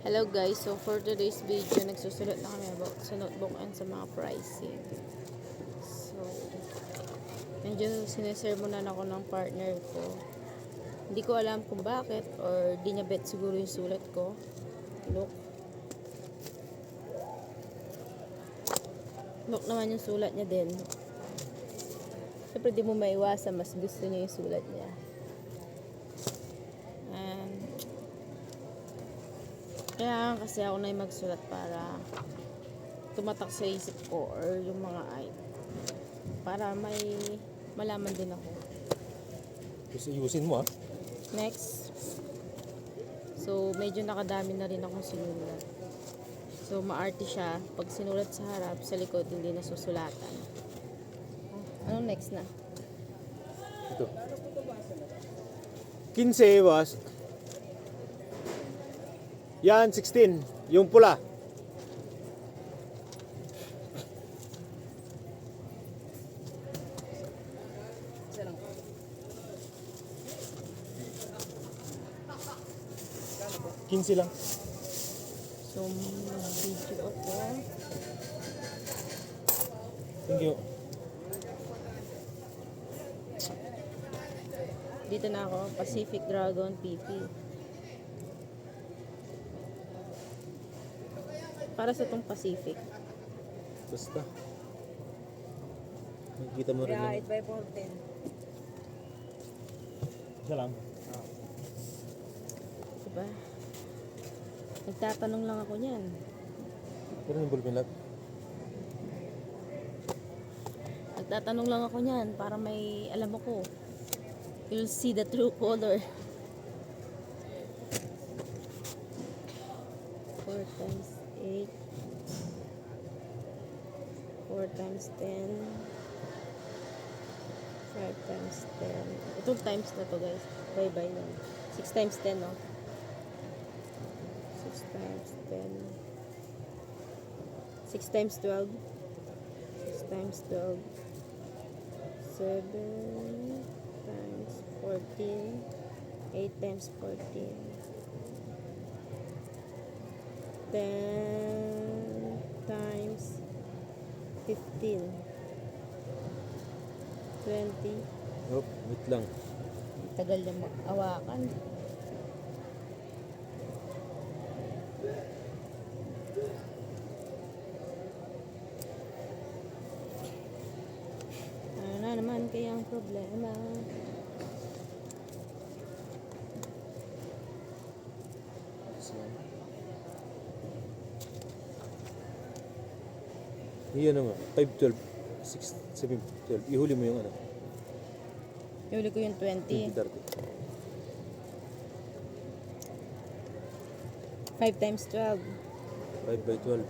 Hello guys, so for today's video, nagsusulat na kami about sa notebook and sa mga pricing. So, medyo sinesermonan ako ng partner ko. Hindi ko alam kung bakit or di niya bet siguro yung sulat ko. Look. Look naman yung sulat niya din. Siyempre di mo maiwasan, mas gusto niya yung sulat niya. Kaya kasi ako na yung magsulat para tumatak sa isip ko or yung mga para may malaman din ako. Ayusin mo ah. Next. So, medyo nakadami na rin akong sinulat. So, maarte siya. Pag sinulat sa harap, sa likod, hindi nasusulatan. Anong next na? Ito. 15 was. Yan, 16. Yung pula. Kinsi lang. So, mag-video ako. Thank you. Dito na ako. Pacific Dragon PP. Para sa tong Pacific. Basta. Nakikita mo rin lang. 8 by 410. Isa lang. Diba? Nagtatanong lang ako niyan. Pero yung ballpen lang. Nagtatanong lang ako niyan para may alam ako. You'll see the true color. 4 times 8. 4 times 10. 5 times 10. Itong times na to guys. Bye-bye na. 6 times 10 no? 6 times 10. 6 times 12. 6 times 12. 7 times 14. 8 times 14. 10 times 15. 20. Oh, wait lang. Tagal na mag-awakan. Ano na naman kaya ang problema? Iyan naman. 5, 12. 6, 7, 12. Ihuli mo yung ano. Ihuli ko yung 20. 20, 30. 5 times 12. 5 by 12.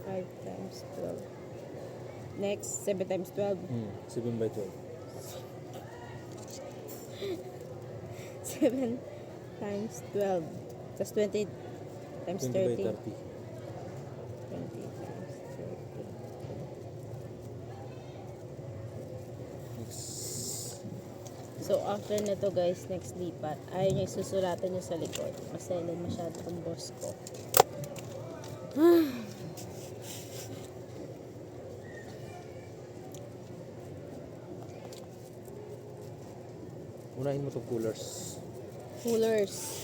5 times 12. Next, 7 times 12. 7 by 12. 7 times 12. That's 20 times 20 by 30. 30. 20 times 30. Next. So, after na to guys, next lipat. Ayaw niya isusulatan niyo sa likod. Maselan masyado ang boss ko. Unahin mo itong coolers. Coolers.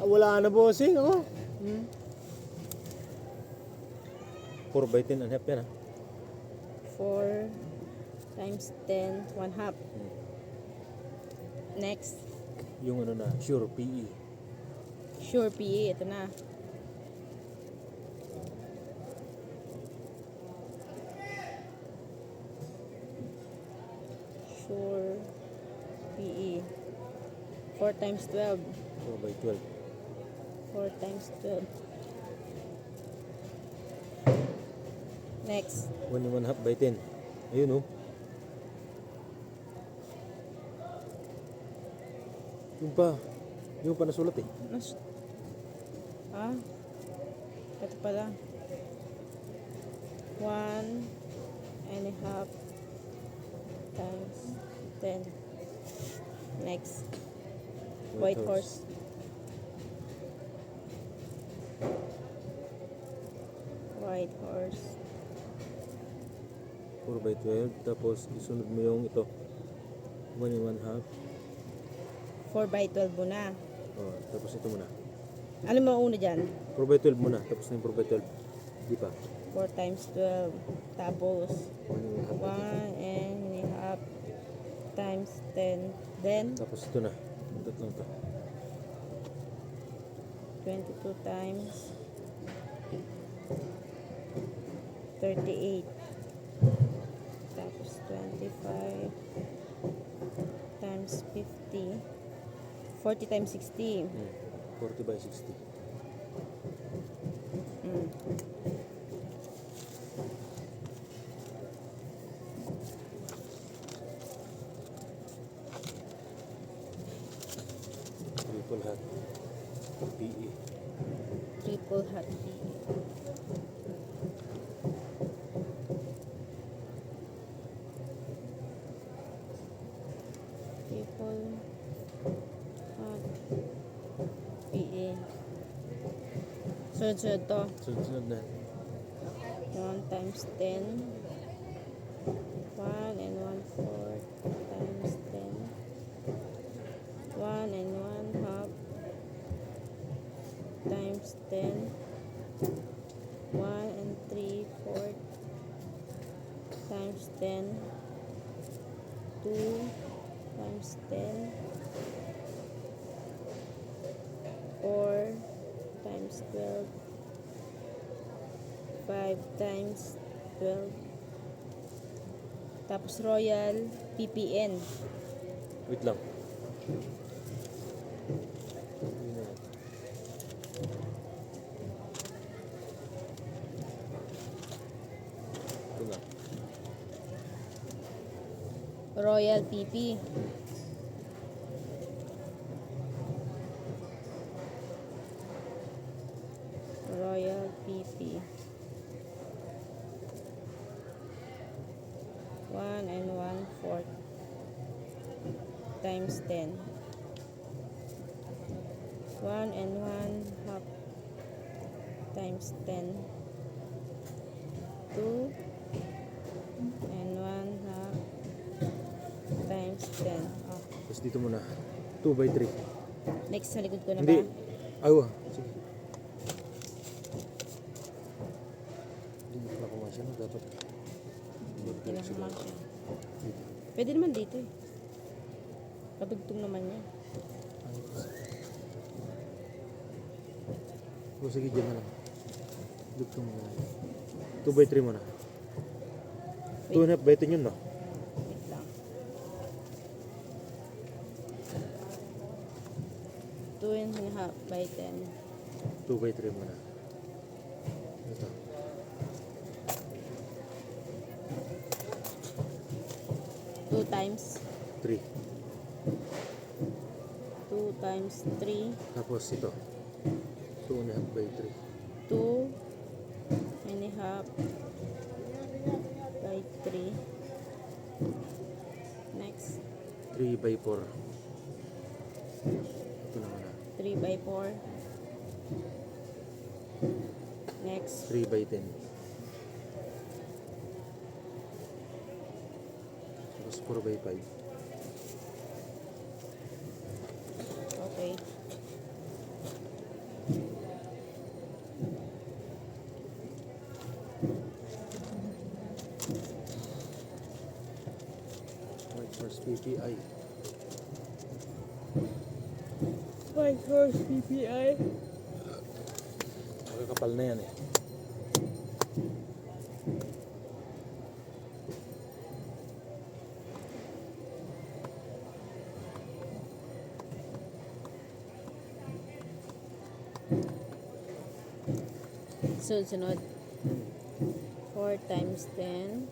Wala na bossing ako. 4 by 10 and half yan ah. 4 times 10, 1 half. Next. Yung ano na, sure PE. Sure PE. Ito na. Sure PE. 4 times 12. 4 by 12. 4 times 12. Next. 1 and 1 half by 10. Ayun oh. Yung pa nasulat eh. Ah? Ito pala. 1.5 times 10. Next, white horse. White horse. 4 by 12. Tapos isunod mo yung ito. 1 and 1/2. 4 by 12 muna. Oh, tapos ito muna. Ano mo una dyan? 4 by 12 muna. Tapos na yung 4 by 12. Di pa. 4 times 12. Tapos 1 and 1/2. 1.5 times 10. Then Tapos ito na. Tatlong to. 22 times 38. Tapos 25 times 50. 40 times 60. 40 by 60. Mm. Triple hat. PE. Triple hat PE. Triple hat PE. Sunod-sunod to. Sunod-sunod na. 1 times 10. 1 and 1/4 times 10. 1 and 1/2 times 10. 1 and 3/4 times 10. 2 times 10. 4 times 12. 5 times 12. Tapos Royal PPN. Wait lang. Yun na. Ito na. Royal PP. Royal PP. 1 and 1/4 times 10. 1 and 1/2 times 10. 2 and 1/2 times 10. Oh. Tapos dito muna. 2 by 3. Next, sa likod ko na Hindi. ba? Awa. Sige. Hindi mo pala kumasya. No? Dapat. Tinakman siya. Pwede naman dito eh. Kadugtong naman niya. O sige, dyan na lang. Dugtong mo na. 2 by 3 muna. 2.5 by 10 yun, no? Wait lang. 2.5 by 10. 2 by 3 muna. Ito. 2 times 3. 2 times 3. Tapos ito. 2.5 by 3. 2.5 by 3. Next, 3 by 4. Ito na muna. 3 by 4. Next, 3 by 10. Tapos 4 by 5. okay. White horse PPI. White horse PPI. Makakapal na yan eh. Sunod. 4 times 10.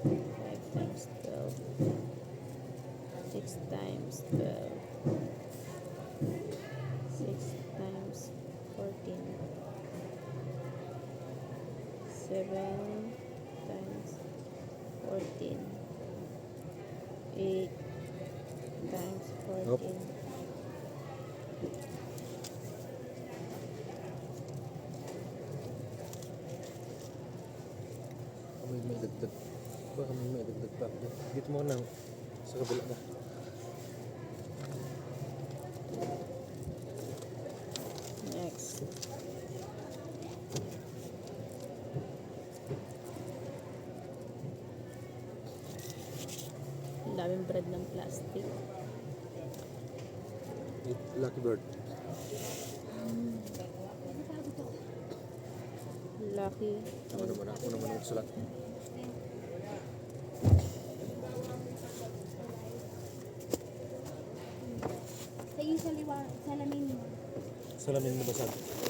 5 times 12. 6 times 12. 6 times 14. 7 times 14. 8 times 14. Nope. May dagdag. Baka may dagdag pa. Dito mo na. Sa kabila na. Next. Ang daming bread ng plastic. Lucky bird. Lucky. Ako naman ang sulat. Sa yung salamin mo. Salamin mo basag.